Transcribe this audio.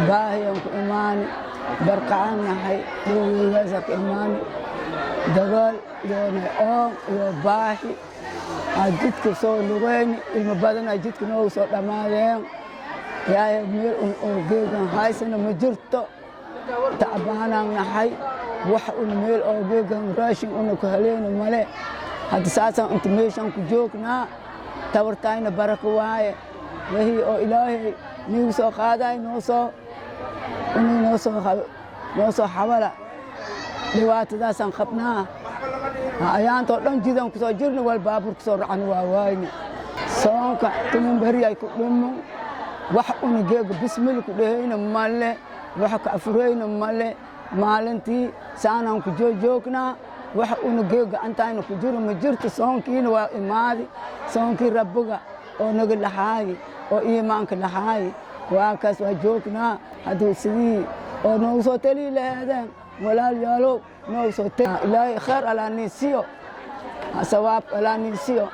baahiyan ku imaani barqacaan nahay dhoweygaasa ka imaani dagaal iyoona oon iyo baahi aa jidka soo lugeyni ilmo badan aa jidka noogu soo dhammaadeen ilaahay meel un oo geegan haysana ma jirto tacbaanaan nahay wax un meel oo geegan raashin una ku heleyno male hadda saasaan inta meeshaan ku joognaa tabartaayna barako waaye wixii oo ilaahay niigu soo qaadaay noo soo xabala dhibaatadaasaan qabnaa ayaantoo dhan jidaan ku soo jirna wal baabuur ku soo racana waa waayne soonka tumun beri ay ku dhummo wax una geega bismil ku dhehayna male wax ka afurayna male maalintii saanaan ku joognaa wax una geega gacantaayna ku jiro ma jirto soonkiina waa imaadi soonkii rabbiga oo naga dhaxaayi oo iimaanka dhaxaayi waa kaas waa joognaa hadduu sidii oo noogu soo tali lahaadeen walaalyaalow noogu soo tali ilaahay khayr alaa niisiyo sawaab alaa niisiyo